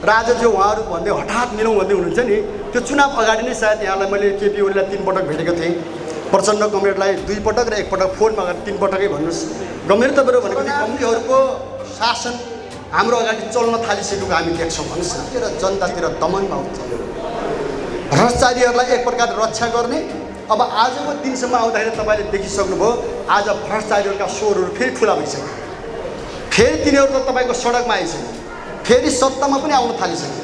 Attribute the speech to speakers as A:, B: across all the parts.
A: र आज जो उहाँहरू भन्दै हठात मिलौँ भन्दै हुनुहुन्छ नि, त्यो चुनाव अगाडि नै सायद यहाँलाई मैले केपी ओलीलाई 3 पटक भेटेको थिएँ, प्रचण्ड कमरेडलाई 2 पटक र 1 पटक फोनमा अगाडि 3 पटकै भन्नुहोस्। गम्भीर तपाईँहरू भनेको कम्पनीहरूको शासन हाम्रो अगाडि चल्न थालिसकेको हामी देख्छौँ भन्नुहोस् न। र जनतातिर दमनमा आउँछ, भ्रष्टाचारीहरूलाई एक प्रकार रक्षा गर्ने। अब आजको दिनसम्म आउँदाखेरि तपाईँले देखिसक्नुभयो, आज भ्रष्टाचारीहरूका स्वरहरू फेरि ठुला भइसक्यो, फेरि तिनीहरू त तपाईँको सडकमा आइसक्यो, फेरि सत्तामा पनि आउन थालिसक्यो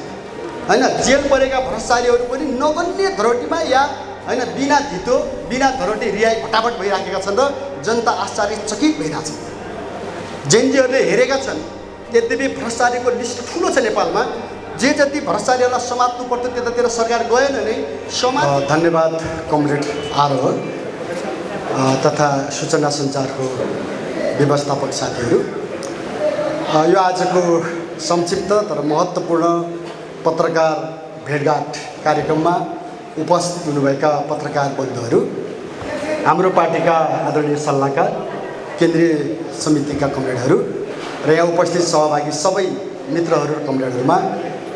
A: होइन। जेल परेका भ्रष्टाचारीहरू पनि नगन्य धरोटीमा या होइन बिना धितो बिना धरोटी रिहाई फटाफट भइराखेका छन् र जनता आश्चर्यचकित भइरहेछ। जेनजीहरूले हेरेका छन्, यद्यपि भ्रष्टाचारीको लिस्ट ठुलो छ नेपालमा, जे जति भ्रष्टाचारीहरूलाई समात्नु पर्थ्यो त्यतातिर सरकार गएन नै धन्यवाद कमरेड आरोह तथा सूचना सञ्चारको व्यवस्थापक साथीहरू। यो आजको संक्षिप्त तर महत्त्वपूर्ण पत्रकार भेटघाट कार्यक्रममा उपस्थित हुनुभएका पत्रकार बन्धुहरू, हाम्रो पार्टीका आदरणीय सल्लाहकार, केन्द्रीय समितिका कमरेडहरू र यहाँ उपस्थित सहभागी सबै मित्रहरू र कमरेडहरूमा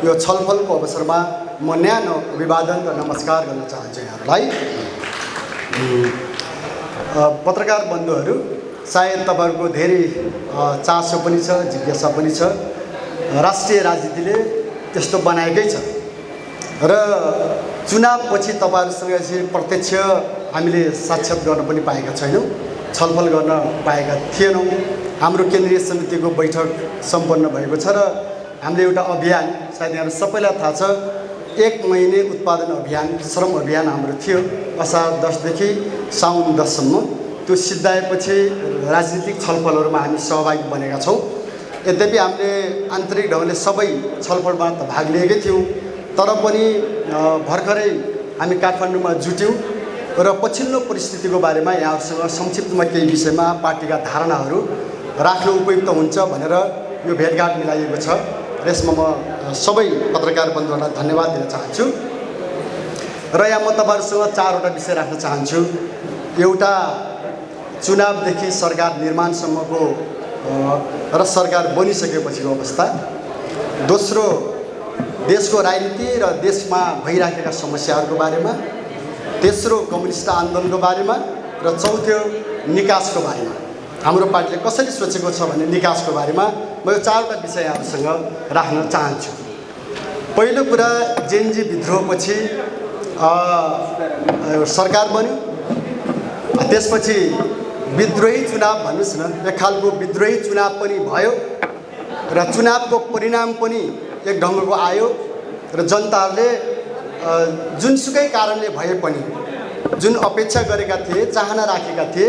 A: यो छलफलको अवसरमा म न्यानो अभिवादन र नमस्कार गर्न चाहन्छु यहाँहरूलाई। पत्रकार बन्धुहरू, सायद तपाईँहरूको धेरै चासो पनि छ, जिज्ञासा पनि छ। राष्ट्रिय राजनीतिले त्यस्तो बनाएकै छ र चुनावपछि तपाईँहरूसँग यसरी प्रत्यक्ष हामीले साक्षात गर्न पनि पाएका छैनौँ, छलफल गर्न पाएका थिएनौँ। हाम्रो केन्द्रीय समितिको बैठक सम्पन्न भएको छ र हामीले एउटा अभियान, सायद यहाँहरू सबैलाई थाहा छ, 1 महिने उत्पादन अभियान, श्रम अभियान हाम्रो थियो असार 10देखि साउन 10सम्म। त्यो सिद्धाएपछि राजनीतिक छलफलहरूमा हामी सहभागी बनेका छौँ। यद्यपि हामीले आन्तरिक ढङ्गले सबै छलफलमा त भाग लिएकै थियौँ, तर पनि भर्खरै हामी काठमाडौँमा जुट्यौँ र पछिल्लो परिस्थितिको बारेमा यहाँहरूसँग संक्षिप्तमा केही विषयमा पार्टीका धारणाहरू राख्नु उपयुक्त हुन्छ भनेर यो भेटघाट मिलाइएको छ र यसमा म सबै पत्रकार बन्धुहरूलाई धन्यवाद दिन चाहन्छु। र यहाँ म तपाईँहरूसँग 4वटा विषय राख्न चाहन्छु। एउटा चुनावदेखि सरकार निर्माणसम्मको र सरकार बनिसकेपछिको अवस्था, दोस्रो देशको राजनीति र देशमा भइराखेका समस्याहरूको बारेमा, तेस्रो कम्युनिस्ट आन्दोलनको बारेमा र चौथो निकासको बारेमा, हाम्रो पार्टीले कसरी सोचेको छ भन्ने निकासको बारेमा म यो 4वटा विषय यहाँहरूसँग राख्न चाहन्छु। पहिलो कुरा, जेनजी विद्रोहपछि सरकार बन्यो, त्यसपछि विद्रोही चुनाव भन्नुहोस् न, एक खालको विद्रोही चुनाव पनि भयो र चुनावको परिणाम पनि एक ढङ्गको आयो र जनताहरूले जुनसुकै कारणले भए पनि जुन अपेक्षा गरेका थिए, चाहना राखेका थिए,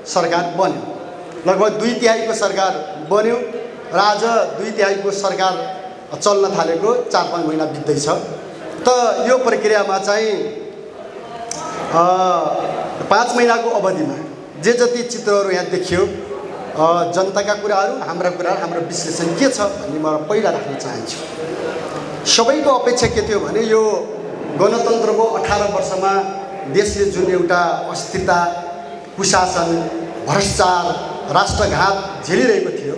A: सरकार बन्यो। लगभग 2/3 सरकार बन्यो र आज 2/3 सरकार चल्न थालेको 4-5 महिना बित्दैछ। त यो प्रक्रियामा चाहिँ 5 महिनाको अवधिमा जे जति चित्रहरू यहाँ देखियो, जनताका कुराहरू, हाम्रा कुराहरू, हाम्रो विश्लेषण के छ भन्ने म पहिला राख्न चाहन्छु। सबैको अपेक्षा के थियो भने यो गणतन्त्रको 18 वर्षमा देशले जुन एउटा अस्थिरता, कुशासन, भ्रष्टाचार, राष्ट्रघात झेलिरहेको थियो,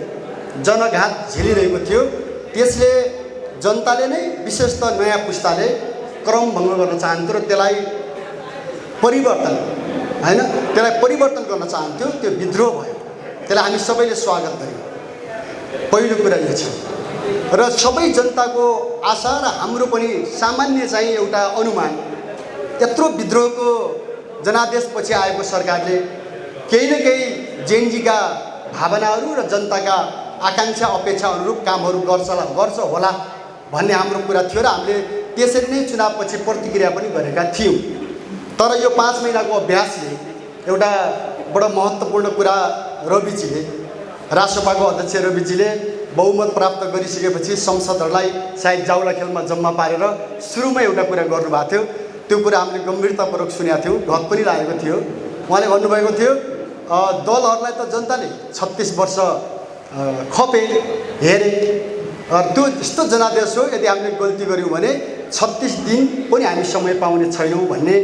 A: जनघात झेलिरहेको थियो, त्यसले जनताले नै विशेषतः नयाँ पुस्ताले क्रमभङ्ग गर्न चाहन्थ्यो र त्यसलाई परिवर्तन गर्न चाहन्थ्यो। त्यो विद्रोह भयो, त्यसलाई हामी सबैले स्वागत गर्यौँ। पहिलो कुरा यो छ र सबै जनताको आशा र हाम्रो पनि सामान्य चाहिँ एउटा अनुमान, यत्रो विद्रोहको जनादेशपछि आएको सरकारले केही न केही जेनजीका भावनाहरू र जनताका आकाङ्क्षा अपेक्षा अनुरूप कामहरू गर्छ होला भन्ने हाम्रो कुरा थियो र हामीले त्यसरी नै चुनावपछि प्रतिक्रिया पनि गरेका थियौँ। तर यो 5 महिनाको अभ्यासले एउटा बडो महत्त्वपूर्ण कुरा, रविजीले, रासपाको अध्यक्ष रविजीले बहुमत प्राप्त गरिसकेपछि संसदहरूलाई सायद जाउला खेलमा जम्मा पारेर सुरुमै एउटा कुरा गर्नुभएको थियो। त्यो कुरा हामीले गम्भीरतापूर्वक सुनेका थियौँ, घत पनि लागेको थियो। उहाँले भन्नुभएको थियो, दलहरूलाई त जनताले 36 वर्ष खपे, हेरे, त्यो यस्तो जनादेश हो, यदि हामीले गल्ती गऱ्यौँ भने 36 दिन पनि हामी समय पाउने छैनौँ भन्ने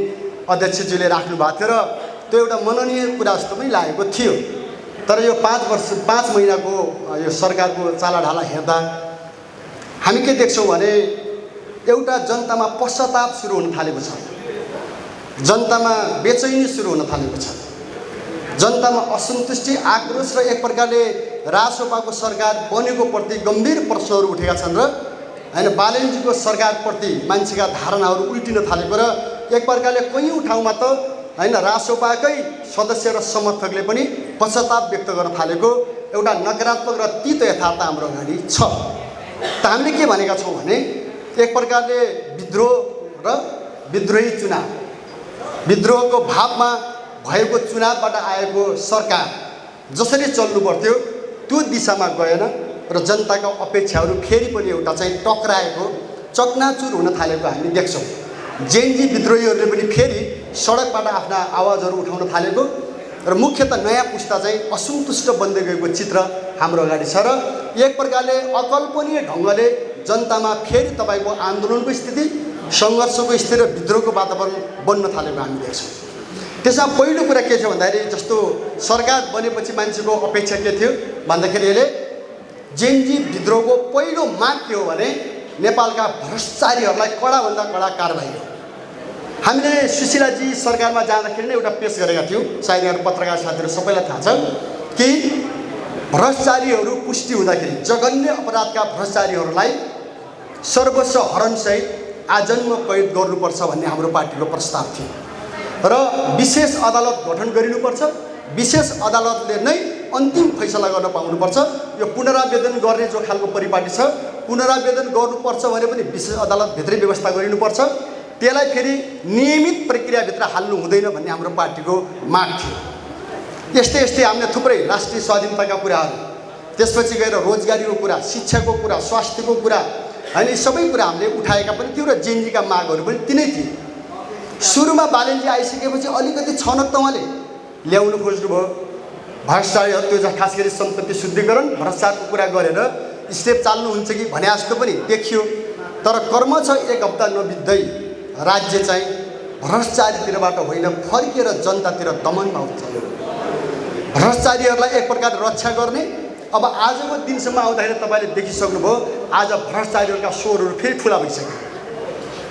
A: अध्यक्षजीले राख्नु भएको थियो र त्यो एउटा मननीय कुरा जस्तो पनि लागेको थियो। तर यो 5 महिनाको यो सरकारको चालाढाला हेर्दा हामी के देख्छौँ भने एउटा जनतामा पश्चाताप सुरु हुन थालेको छ, जनतामा बेचैनी सुरु हुन थालेको छ, जनतामा असन्तुष्टि, आक्रोश र एक प्रकारले रासोपाको सरकार बनेको प्रति गम्भीर प्रश्नहरू उठेका छन् र हैन बालेनजीको सरकारप्रति मान्छेका धारणाहरू उल्टिन थालेको र एक प्रकारले कयौँ ठाउँमा त हैन रासोपाकै सदस्य र समर्थकले पनि पश्चाताप व्यक्त गर्न थालेको एउटा नकारात्मक र तीतो यथार्थ हाम्रो अगाडि छ। त हामीले के भनेका छौँ भने एक प्रकारले विद्रोह र विद्रोही चुनाव, विद्रोहको भावमा भएको चुनावबाट आएको सरकार जसरी चल्नु पर्थ्यो त्यो दिशामा गएन र जनताको अपेक्षाहरू फेरि पनि एउटा चाहिँ टक्राएको, चकनाचुर हुन थालेको हामी देख्छौँ। जेएनजी विद्रोहीहरूले पनि फेरि सडकबाट आफ्ना आवाजहरू उठाउन थालेको र मुख्यतः नयाँ पुस्ता चाहिँ असन्तुष्ट बन्दै गएको चित्र हाम्रो अगाडि छ र एक प्रकारले अकल्पनीय ढङ्गले जनतामा फेरि तपाईँको आन्दोलनको स्थिति, सङ्घर्षको स्थिति र विद्रोहको वातावरण बन्न थालेको हामी देख्छौँ। त्यसमा पहिलो कुरा के थियो भन्दाखेरि जस्तो सरकार बनेपछि मान्छेको अपेक्षा के थियो भन्दाखेरि यसले जेएनजी विद्रोहको पहिलो माग के हो भने नेपालका भ्रष्टाचारीहरूलाई कडाभन्दा कडा कारबाही हो। हामीले सुशीलाजी सरकारमा जाँदाखेरि नै एउटा पेस गरेका थियौँ, सायद यहाँ पत्रकार साथीहरू सबैलाई थाहा छ कि भ्रष्टाचारीहरू पुष्टि हुँदाखेरि जघन्य अपराधका भ्रष्टाचारीहरूलाई सर्वस्व हरणसहित आजन्म कैद गर्नुपर्छ भन्ने हाम्रो पार्टीको प्रस्ताव थियो र विशेष अदालत गठन गरिनुपर्छ, विशेष अदालतले नै अन्तिम फैसला गर्न पाउनुपर्छ। यो पुनरावेदन गर्ने जो खालको परिपाटी छ, पुनरावेदन गर्नुपर्छ भने पनि विशेष अदालतभित्रै व्यवस्था गरिनुपर्छ, त्यसलाई फेरि नियमित प्रक्रियाभित्र हाल्नु हुँदैन भन्ने हाम्रो पार्टीको माग थियो। यस्तै यस्तै हामीले थुप्रै राष्ट्रिय स्वाधीनताका कुराहरू, त्यसपछि गएर रोजगारीको कुरा, शिक्षाको कुरा, स्वास्थ्यको कुरा हैन सबै कुरा हामीले उठाएका पनि थियौँ र जेएनजीका मागहरू पनि तिनै थिए। सुरुमा बालेनजी आइसकेपछि अलिकति छनक त उहाँले ल्याउनु खोज्नुभयो, भ्रष्टाचारीहरू त्यो खास गरी सम्पत्ति शुद्धिकरण भ्रष्टाचारको कुरा गरेर स्टेप चाल्नुहुन्छ कि भने जस्तो पनि देखियो। तर कर्म छ एक हप्ता नबित्दै राज्य चाहिँ भ्रष्टाचारीतिरबाट होइन फर्किएर जनतातिर दमनमा उठ्यो। भ्रष्टाचारीहरूलाई एक प्रकार रक्षा गर्ने अब आजको दिनसम्म आउँदाखेरि तपाईँले देखिसक्नुभयो आज भ्रष्टाचारीहरूका स्वरहरू फेरि ठुला भइसक्यो,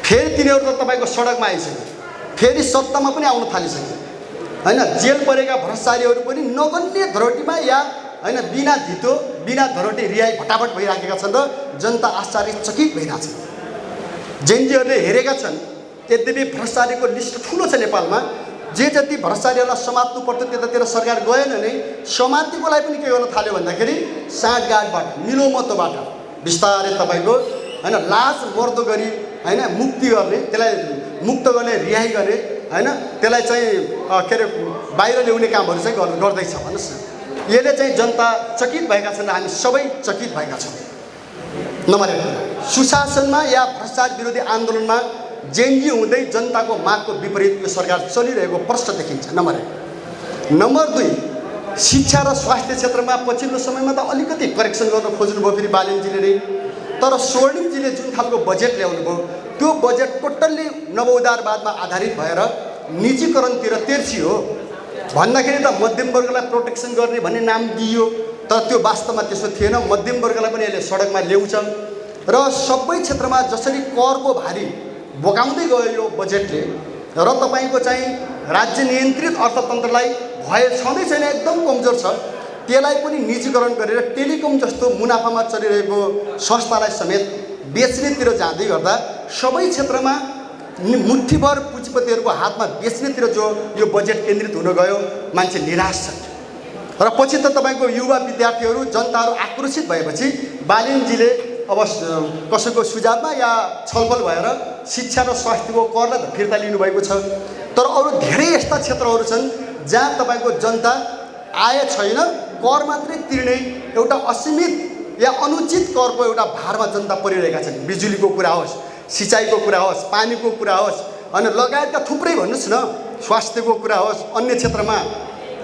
A: फेरि तिनीहरू त तपाईँको सडकमा आइसक्यो, फेरि सत्तामा पनि आउन थालिसक्यो हैन। जेल परेका भ्रष्टाचारीहरू पनि नगन्य धरोटीमा या हैन बिना धितो बिना धरोटी रिहाई भटाभट भइराखेका छन् र जनता आश्चर्यचकित भइरहेछ। जेएनजीहरूले हेरेका छन् यद्यपि भ्रष्टाचारीको लिस्ट ठुलो छ नेपालमा, जे जति भ्रष्टाचारीहरूलाई समात्नु पर्थ्यो त्यतातिर सरकार गएन नै, समातिकोलाई पनि के गर्न थाल्यो भन्दाखेरि साँठगाँठबाट मिलोमतोबाट बिस्तारै तपाईँको हैन लाज मर्दो गरी हैन मुक्ति गर्ने, त्यसलाई मुक्त गर्ने, रिहाई गर्ने हैन, त्यसलाई चाहिँ के अरे बाहिर ल्याउने कामहरू चाहिँ गर्दैछ भन्नुहोस् न। यसले चाहिँ जनता चकित भएका छन् र हामी सबै चकित भएका छौँ। नम्बर 1 सुशासनमा या भ्रष्टाचार विरोधी आन्दोलनमा जेएनजी हुँदै जनताको मागको विपरीत यो सरकार चलिरहेको प्रश्न देखिन्छ। नम्बर 1। नम्बर 2 शिक्षा र स्वास्थ्य क्षेत्रमा पछिल्लो समयमा त अलिकति करेक्सन गर्न खोज्नुभयो फेरि बालेनजीले नै, तर स्वर्णिमजीले जुन खालको बजेट ल्याउनुभयो त्यो बजेट टोटल्ली नवोदारवादमा आधारित भएर निजीकरणतिर तेर्सियो। भन्दाखेरि त मध्यम वर्गलाई प्रोटेक्सन गर्ने भन्ने नाम दिइयो, तर त्यो वास्तवमा त्यसो थिएन। मध्यम वर्गलाई पनि यसले सडकमा ल्याउँछ र सबै क्षेत्रमा जसरी करको भारी बोकाउँदै गयो यो बजेटले र तपाईँको चाहिँ राज्य नियन्त्रित अर्थतन्त्रलाई भय छँदै छैन, एकदम कमजोर छ, त्यसलाई पनि निजीकरण गरेर टेलिकम जस्तो मुनाफामा चलिरहेको संस्थालाई समेत बेच्नेतिर जाँदै गर्दा सबै क्षेत्रमा मुठ्ठीभर पुँजीपतिहरूको हातमा बेच्नेतिर जो यो बजेट केन्द्रित हुन गयो मान्छे निराश छ। र पछि त तपाईँको युवा विद्यार्थीहरू जनताहरू आक्रोशित भएपछि बालेनजीले अब कसैको सुझावमा या छलफल भएर शिक्षा र स्वास्थ्यको करलाई त फिर्ता लिनुभएको छ। तर अरू धेरै यस्ता क्षेत्रहरू छन् जहाँ तपाईँको जनता आय छैन, कर मात्रै तिर्ने एउटा असीमित या अनुचित करको एउटा भारमा जनता परिरहेका छन्। बिजुलीको कुरा होस्, सिँचाइको कुरा होस्, पानीको कुरा होस् अनि लगायतका थुप्रै भन्नुहोस् न, स्वास्थ्यको कुरा होस्, अन्य क्षेत्रमा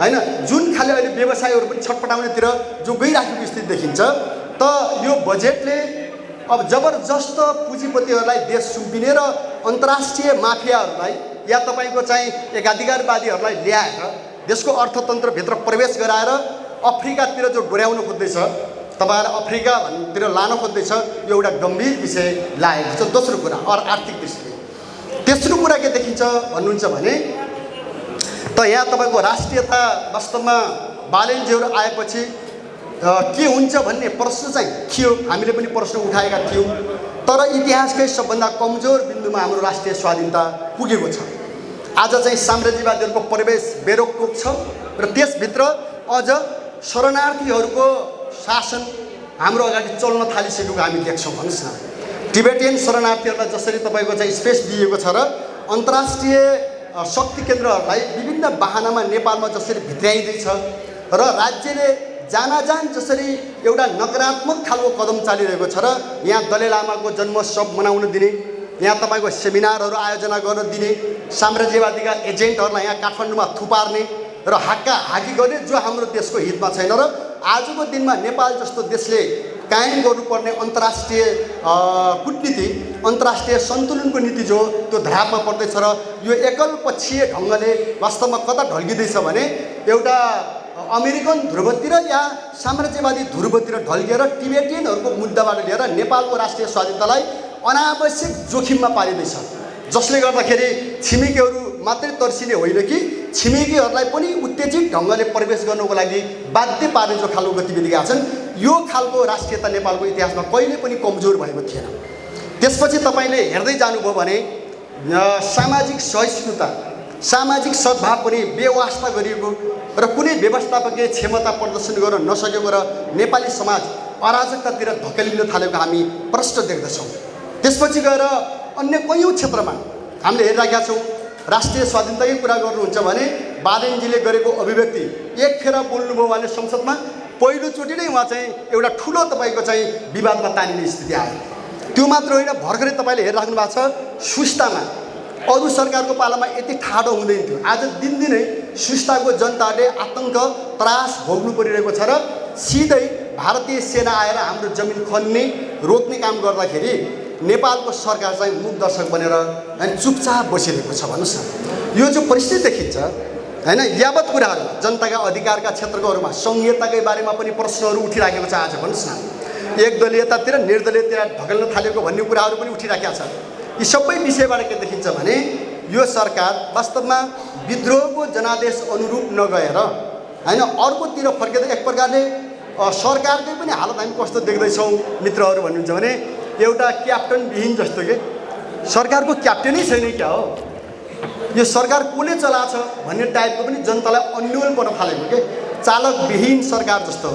A: हैन जुन खाले अहिले व्यवसायहरू पनि छटपटाउनेतिर जो गइराखेको स्थिति देखिन्छ। त यो बजेटले अब जबरजस्त पुँजीपतिहरूलाई देश सुम्पिने र अन्तर्राष्ट्रिय माफियाहरूलाई या तपाईँको चाहिँ एकाधिकारवादीहरूलाई ल्याएर देशको अर्थतन्त्रभित्र प्रवेश गराएर अफ्रिकातिर जो डोर्याउन खोज्दैछ तपाईँहरू अफ्रिका भन्नेतिर लान खोज्दैछ, यो एउटा गम्भीर विषय लागेको छ। दोस्रो कुरा आर्थिक दृष्टिले। तेस्रो कुरा के देखिन्छ भन्नुहुन्छ भने त यहाँ तपाईँको राष्ट्रियता वास्तवमा बालेनजीहरू आएपछि के हुन्छ भन्ने प्रश्न चाहिँ थियो, हामीले पनि प्रश्न उठाएका थियौँ। तर इतिहासकै सबभन्दा कमजोर बिन्दुमा हाम्रो राष्ट्रिय स्वाधीनता पुगेको छ। आज चाहिँ साम्राज्यवादीहरूको प्रवेश बेरोकटोक छ र त्यसभित्र अझ शरणार्थीहरूको शासन हाम्रो अगाडि चल्न थालिसकेको हामी देख्छौँ। भन्नुहोस् न, टिबेटियन शरणार्थीहरूलाई जसरी तपाईँको चाहिँ स्पेस दिएको छ र अन्तर्राष्ट्रिय शक्ति केन्द्रहरूलाई विभिन्न बाहनामा नेपालमा जसरी भित्र्याइँदैछ र राज्यले जानाजान जसरी एउटा नकारात्मक खालको कदम चालिरहेको छ र यहाँ दलाई लामाको जन्मोत्सव मनाउन दिने, यहाँ तपाईँको सेमिनारहरू आयोजना गर्न दिने, साम्राज्यवादीका एजेन्टहरूलाई यहाँ काठमाडौँमा थुपार्ने र हाक्का हाकी गर्ने, जो हाम्रो देशको हितमा छैन। र आजको दिनमा नेपाल जस्तो देशले कायम गर्नुपर्ने अन्तर्राष्ट्रिय कूटनीति, अन्तर्राष्ट्रिय सन्तुलनको नीति जो त्यो धरापमा पर्दैछ र यो एकलपक्षीय ढङ्गले वास्तवमा कता ढल्किँदैछ भने एउटा अमेरिकन ध्रुवतिर या साम्राज्यवादी ध्रुवतिर ढल्किएर टिबेटियनहरूको मुद्दाबाट लिएर नेपालको राष्ट्रिय स्वाधीनतालाई अनावश्यक जोखिममा पारिँदैछ, जसले गर्दाखेरि छिमेकीहरू मात्रै तर्सिने होइन कि छिमेकीहरूलाई पनि उत्तेजित ढङ्गले प्रवेश गर्नको लागि बाध्य पार्ने जो खालको गतिविधिका छन्, यो खालको राष्ट्रियता नेपालको इतिहासमा कहिले पनि कमजोर भएको थिएन। त्यसपछि तपाईँले हेर्दै जानुभयो भने सामाजिक सहिष्णुता, सामाजिक सद्भाव पनि बेवास्ता गरिएको र कुनै व्यवस्थापकीय क्षमता प्रदर्शन गर्न नसकेको र नेपाली समाज अराजकतातिर धकेलिन थालेको हामी प्रष्ट देख्दछौँ। त्यसपछि गएर अन्य कयौँ क्षेत्रमा हामीले हेरिरहेका छौँ। राष्ट्रिय स्वाधीनताकै कुरा गर्नुहुन्छ भने बालेनजीले गरेको अभिव्यक्ति एक फेर बोल्नुभयो भने संसदमा पहिलोचोटि नै उहाँ चाहिँ एउटा ठुलो तपाईँको चाहिँ विवादमा तानिने स्थिति आयो। त्यो मात्र होइन, भर्खरै तपाईँले हेरिराख्नु भएको छ सुस्तामा अरू सरकारको पालामा यति ठाडो हुँदैन थियो, आज दिनदिनै सुस्ताको जनताले आतङ्क त्रास भोग्नु परिरहेको छ र सिधै भारतीय सेना आएर हाम्रो जमिन खन्ने रोक्ने काम गर्दाखेरि नेपालको सरकार चाहिँ मुख दर्शक बनेर हैन चुपचाप बसिरहेको छ। भन्नुहोस् न, यो जो परिस्थिति देखिन्छ हैन, यावत कुराहरूमा जनताका अधिकारका क्षेत्रहरूमा संहिताकै बारेमा पनि प्रश्नहरू उठिराखेको छ। आज भन्नुहोस् न, एकदलीयतातिर निर्दलीयतिर ढकल्न थालेको भन्ने कुराहरू पनि उठिराखेका छ। यी सबै विषयबाट के देखिन्छ भने यो सरकार वास्तवमा विद्रोहको जनादेश अनुरूप नगएर हैन अर्कोतिर फर्केर एक प्रकारले सरकारकै पनि हालत हामी कस्तो देख्दैछौँ मित्रहरू भन्नुहुन्छ भने एउटा क्याप्टन विहीन जस्तो के सरकारको क्याप्टेनै छैन क्या हो, यो सरकार कसले चलाछ भन्ने टाइपको पनि जनतालाई अन्यल पर्न थालेको के चालक विहीन सरकार जस्तो,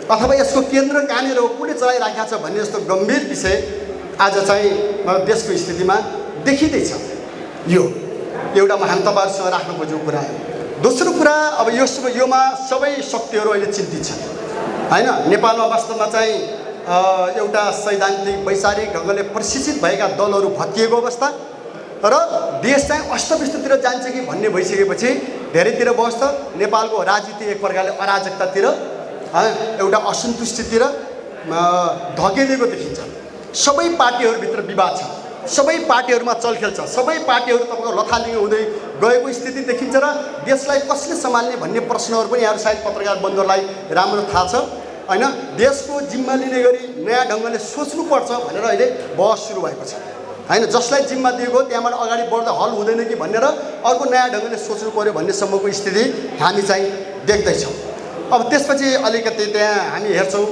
A: अथवा यसको केन्द्र कहाँनिर हो, कसले चलाइराखेको छ भन्ने जस्तो गम्भीर विषय आज चाहिँ देशको स्थितिमा देखिँदैछ। यो एउटा म तपाईँहरूसँग राख्नु खोजेको कुरा हो। दोस्रो कुरा, अब योमा सबै शक्तिहरू अहिले चिन्तित छन् हैन। नेपालमा वास्तवमा चाहिँ एउटा सैद्धान्तिक वैचारिक ढङ्गले प्रशिक्षित भएका दलहरू भत्किएको अवस्था र देश चाहिँ अस्तव्यस्ततिर जान्छ कि भन्ने भइसकेपछि धेरैतिर बस्छ नेपालको राजनीति एक प्रकारले अराजकतातिर एउटा असन्तुष्टितिर धकेलिएको देखिन्छ। सबै पार्टीहरूभित्र विवाद छ, सबै पार्टीहरूमा चलखेल छ, सबै पार्टीहरू तपाईँको लथालिङ्ग हुँदै गएको स्थिति देखिन्छ र देशलाई कसले सम्हाल्ने भन्ने प्रश्नहरू पनि यहाँहरू सायद पत्रकार बन्धुहरूलाई राम्रो थाहा छ हैन। देशको जिम्मा लिने गरी नयाँ ढङ्गले सोच्नुपर्छ भनेर अहिले बहस सुरु भएको छ हैन। जसलाई जिम्मा दिएको त्यहाँबाट अगाडि बढ्दा हल हुँदैन कि भनेर अर्को नयाँ ढङ्गले सोच्नु पर्यो भन्नेसम्मको स्थिति हामी चाहिँ देख्दैछौँ। अब त्यसपछि अलिकति त्यहाँ हामी हेर्छौँ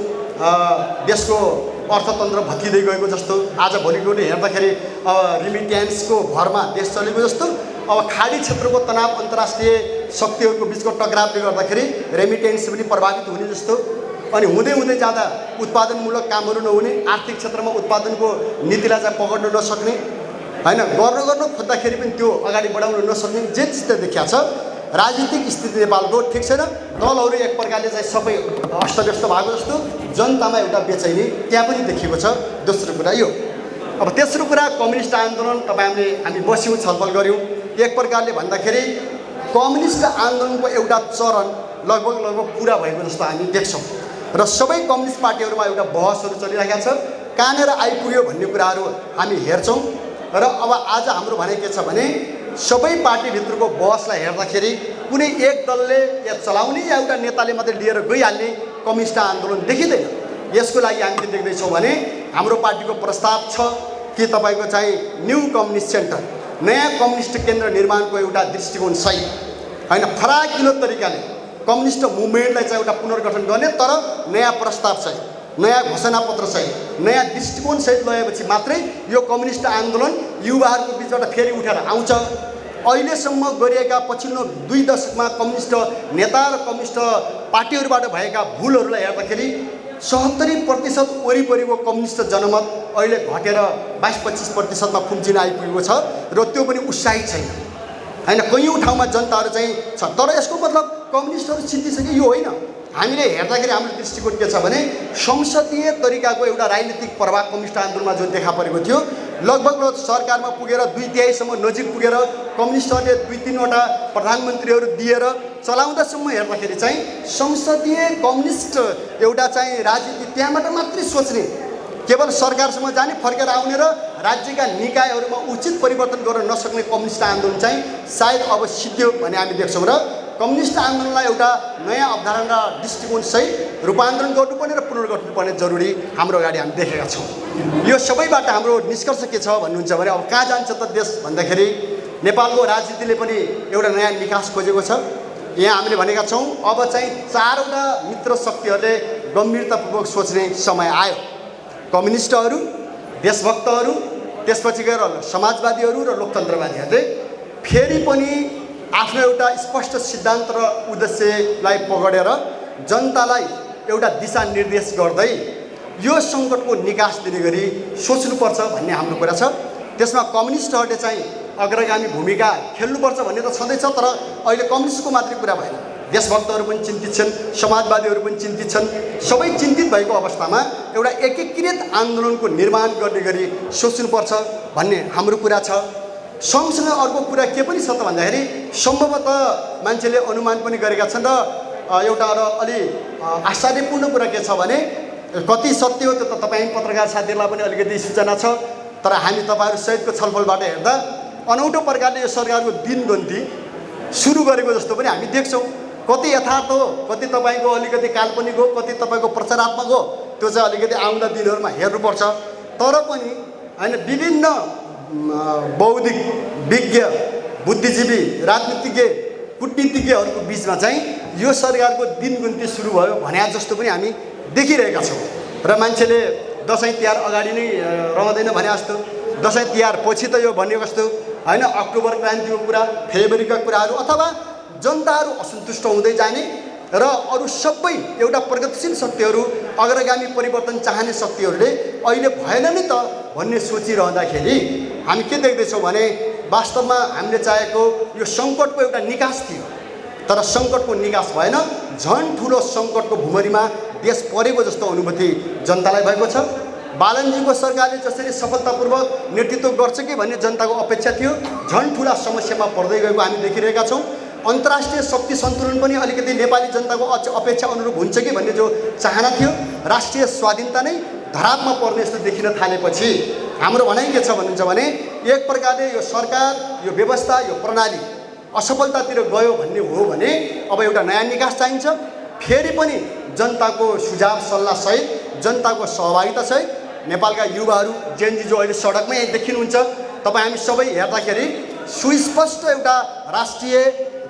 A: देशको अर्थतन्त्र भत्किँदै गएको जस्तो, आज भोलिकोले हेर्दाखेरि रिमिट्यान्सको भरमा देश चलेको जस्तो, अब खाडी क्षेत्रको तनाव अन्तर्राष्ट्रिय शक्तिहरूको बिचको टकरावले गर्दाखेरि रेमिटेन्स पनि प्रभावित हुने जस्तो, अनि हुँदै हुँदै जाँदा उत्पादनमूलक कामहरू नहुने, आर्थिक क्षेत्रमा उत्पादनको नीतिलाई चाहिँ पकड्न नसक्ने हैन, गर्न खोज्दाखेरि पनि त्यो अगाडि बढाउन नसक्ने जे चित्र देखिया छ। राजनीतिक स्थिति नेपालको ठिक छैन, दलहरू एक प्रकारले चाहिँ सबै अस्तव्यस्त भएको जस्तो, जनतामा एउटा बेचैनी त्यहाँ पनि देखिएको छ। दोस्रो कुरा यो। अब तेस्रो कुरा कम्युनिस्ट आन्दोलन, तपाईँहरूले हामी बस्यौँ छलफल गऱ्यौँ। एक प्रकारले भन्दाखेरि कम्युनिस्ट आन्दोलनको एउटा चरण लगभग पुरा भएको जस्तो हामी देख्छौँ र सबै कम्युनिस्ट पार्टीहरूमा एउटा बहसहरू चलिरहेको छ, कहाँनिर आइपुग्यो भन्ने कुराहरू हामी हेर्छौँ। र अब आज हाम्रो भनाइ के छ भने सबै पार्टीभित्रको बहसलाई हेर्दाखेरि कुनै एक दलले या चलाउने या एउटा नेताले मात्रै लिएर गइहाल्ने कम्युनिस्ट आन्दोलन देखिँदैन। यसको लागि हामीले देख्दैछौँ भने हाम्रो पार्टीको प्रस्ताव छ कि तपाईँको चाहिँ न्यू कम्युनिस्ट सेन्टर, नयाँ कम्युनिस्ट केन्द्र निर्माणको एउटा दृष्टिकोण सही होइन, फराकिलो तरिकाले कम्युनिस्ट मुभमेन्टलाई चाहिँ एउटा पुनर्गठन गर्ने, तर नयाँ प्रस्ताव सहित, नयाँ घोषणापत्र सहित, नयाँ दृष्टिकोण सहित लगाएपछि मात्रै यो कम्युनिस्ट आन्दोलन युवाहरूको बिचबाट फेरि उठेर आउँछ। अहिलेसम्म गरिएका पछिल्लो 2 दशकमा कम्युनिस्ट नेता र कम्युनिस्ट पार्टीहरूबाट भएका भुलहरूलाई हेर्दाखेरि 70% वरिपरिको कम्युनिस्ट जनमत अहिले घटेर 22-25%मा खुम्चिन आइपुगेको छ र त्यो पनि उत्साहित छैन होइन। कैयौँ ठाउँमा जनताहरू चाहिँ छ, तर यसको मतलब कम्युनिस्टहरू चिन्तिसके यो होइन। हामीले हेर्दाखेरि हाम्रो दृष्टिकोण के छ भने संसदीय तरिकाको एउटा राजनीतिक प्रभाव कम्युनिस्ट आन्दोलनमा जो देखा परेको थियो, लगभग सरकारमा पुगेर 2/3 नजिक पुगेर कम्युनिस्टहरूले 2-3वटा प्रधानमन्त्रीहरू दिएर चलाउँदासम्म हेर्दाखेरि चाहिँ संसदीय कम्युनिस्ट एउटा चाहिँ राजनीति त्यहाँबाट मात्रै सोच्ने, केवल सरकारसम्म जाने, फर्केर आउने र राज्यका निकायहरूमा उचित परिवर्तन गर्न नसक्ने कम्युनिस्ट आन्दोलन चाहिँ सायद अब सिद्धियो भन्ने हामी देख्छौँ। र कम्युनिस्ट आन्दोलनलाई एउटा नयाँ अवधारणा दृष्टिकोणसहित रूपान्तरण गर्नुपर्ने र पुनर्गठन गर्नुपर्ने जरुरी हाम्रो अगाडि हामी देखेका छौँ। यो सबैबाट हाम्रो निष्कर्ष के छ भन्नुहुन्छ भने अब कहाँ जान्छ त देश भन्दाखेरि नेपालको राजनीतिले पनि एउटा नयाँ निकास खोजेको छ। यहाँ हामीले भनेका छौँ अब चाहिँ 4वटा मित्र शक्तिहरूले गम्भीरतापूर्वक सोच्ने समय आयो। कम्युनिस्टहरू, देशभक्तहरू, त्यसपछि गएर समाजवादीहरू र लोकतन्त्रवादीहरूले फेरि पनि आफ्नो एउटा स्पष्ट सिद्धान्त र उद्देश्यलाई पकडेर जनतालाई एउटा दिशानिर्देश गर्दै यो सङ्कटको निकास दिने गरी सोच्नुपर्छ भन्ने हाम्रो कुरा छ। त्यसमा कम्युनिस्टहरूले चाहिँ अग्रगामी भूमिका खेल्नुपर्छ भन्ने त छँदैछ, तर अहिले कम्युनिस्टको मात्रै कुरा भएन, देशभक्तहरू पनि चिन्तित छन्, समाजवादीहरू पनि चिन्तित छन्। सबै चिन्तित भएको अवस्थामा एउटा एकीकृत आन्दोलनको निर्माण गर्ने गरी सोच्नुपर्छ भन्ने हाम्रो कुरा छ। सँगसँगै अर्को कुरा के पनि छ त भन्दाखेरि सम्भवतः मान्छेले अनुमान पनि गरेका छन् र एउटा अलि आश्चर्यपूर्ण कुरा के छ भने कति सत्य हो त्यो त तपाईँ पत्रकार साथीहरूलाई पनि अलिकति सूचना छ, तर हामी तपाईँहरू सहितको छलफलबाट हेर्दा अनौठो प्रकारले यो सरकारको दिनगन्ती सुरु गरेको जस्तो पनि हामी देख्छौँ। कति यथार्थ हो, कति तपाईँको अलिकति काल्पनिक हो, कति तपाईँको प्रचारात्मक हो, त्यो चाहिँ अलिकति आउँदा दिनहरूमा हेर्नुपर्छ। तर पनि होइन, विभिन्न बौद्धिक विज्ञ, बुद्धिजीवी, राजनीतिज्ञ, कूटनीतिज्ञहरूको बिचमा चाहिँ यो सरकारको दिनगन्ती सुरु भयो भने जस्तो पनि हामी देखिरहेका छौँ। र मान्छेले दसैँ तिहार अगाडि नै रहँदैन भने जस्तो, दसैँ तिहार पछि त यो भनेको जस्तो होइन, अक्टोबर क्रान्तिको कुरा, फेब्रुअरीका कुराहरू अथवा जनताहरू असन्तुष्ट हुँदै जाने र अरू सबै एउटा प्रगतिशील शक्तिहरू, अग्रगामी परिवर्तन चाहने शक्तिहरूले अहिले भएन नि त भन्ने सोचिरहँदाखेरि हामी के देख्दैछौँ भने वास्तवमा हामीले चाहेको यो सङ्कटको एउटा निकास थियो, तर सङ्कटको निकास भएन, झन् ठुलो सङ्कटको भुमरीमा देश परेको जस्तो अनुभूति जनतालाई भएको छ। बालनजीको सरकारले जसरी सफलतापूर्वक नेतृत्व गर्छ कि भन्ने जनताको अपेक्षा थियो, झन् ठुला समस्यामा पर्दै गएको हामी देखिरहेका छौँ। अन्तर्राष्ट्रिय शक्ति सन्तुलन पनि अलिकति नेपाली जनताको अपेक्षा अनुरूप हुन्छ कि भन्ने जो चाहना थियो, राष्ट्रिय स्वाधीनता नै धरापमा पर्ने जस्तो देखिन थालेपछि हाम्रो भनाइ के छ भन्नुहुन्छ भने एक प्रकारले यो सरकार, यो व्यवस्था, यो प्रणाली असफलतातिर गयो भन्ने हो भने अब एउटा नयाँ निकास चाहिन्छ। फेरि पनि जनताको सुझाव सल्लाह सहित, जनताको सहभागिता सहित नेपालका युवाहरू, जेनजी जो अहिले सडकमै देखिनुहुन्छ, तपाईँ हामी सबै हेर्दाखेरि सुस्पष्ट एउटा राष्ट्रिय,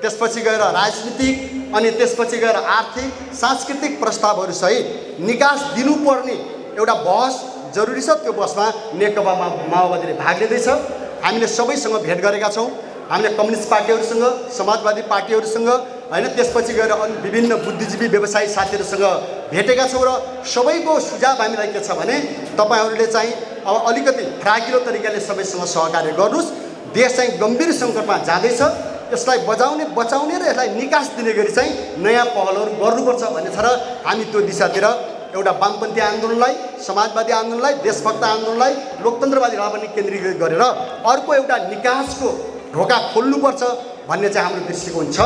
A: त्यसपछि गएर राजनीतिक अनि त्यसपछि गएर आर्थिक सांस्कृतिक प्रस्तावहरूसहित निकास दिनुपर्ने एउटा बहस जरुरी छ। त्यो बहसमा नेकपा माओवादीले भाग लिँदैछ। हामीले सबैसँग भेट गरेका छौँ, हामीले कम्युनिस्ट पार्टीहरूसँग, समाजवादी पार्टीहरूसँग होइन, त्यसपछि गएर विभिन्न बुद्धिजीवी व्यवसायी साथीहरूसँग भेटेका छौँ र सबैको सुझाव हामीलाई के छ भने तपाईँहरूले चाहिँ अब अलिकति फ्राकिलो तरिकाले सबैसँग सहकार्य गर्नुहोस्। देश चाहिँ गम्भीर सङ्कटमा जाँदैछ, यसलाई बचाउने र यसलाई निकास दिने गरी चाहिँ नयाँ पहलहरू गर्नुपर्छ भन्ने छ। र हामी त्यो दिशातिर एउटा वामपन्थी आन्दोलनलाई, समाजवादी आन्दोलनलाई, देशभक्त आन्दोलनलाई, लोकतन्त्रवादीलाई पनि केन्द्रीकृत गरेर अर्को एउटा निकासको ढोका खोल्नुपर्छ भन्ने चाहिँ हाम्रो दृष्टिकोण छ।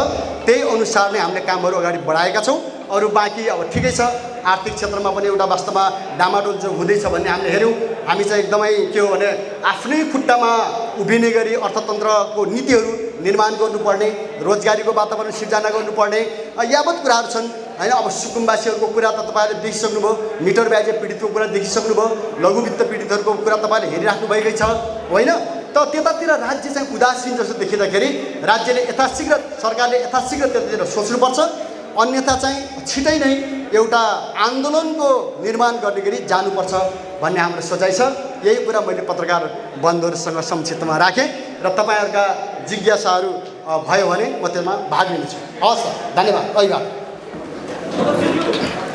A: त्यही अनुसार नै हामीले कामहरू अगाडि बढाएका छौँ। अरू बाँकी अब ठिकै छ, आर्थिक क्षेत्रमा पनि एउटा वास्तवमा डामाडोल जो हुँदैछ भन्ने हामीले हेऱ्यौँ। हामी चाहिँ एकदमै के हो भने आफ्नै खुट्टामा उभिने गरी अर्थतन्त्रको नीतिहरू निर्माण गर्नुपर्ने, रोजगारीको वातावरण सिर्जना गर्नुपर्ने यावत कुराहरू छन्। होइन। अब सुकुम्बासीहरूको कुरा त तपाईँहरूले देखिसक्नुभयो, मिटर ब्याजे पीडितको कुरा देखिसक्नुभयो, लघुवित्त पीडितहरूको कुरा तपाईँहरूले हेरिराख्नु भएकै छ होइन। त त्यतातिर राज्य चाहिँ उदासीन जस्तो देखिँदाखेरि राज्यले यथाशीघ्र, सरकारले यथाशीघ्र त्यतातिर सोच्नुपर्छ, अन्यथा चाहिँ छिटै नै एउटा आन्दोलनको निर्माण गर्ने गरी जानुपर्छ भन्ने हाम्रो सोचाइ छ। यही कुरा मैले पत्रकार बन्धुहरूसँग संक्षिप्तमा राखेँ र तपाईँहरूका जिज्ञासाहरू भयो भने म त्यसमा भाग लिनेछु। हवस्, धन्यवाद। अभिवादन।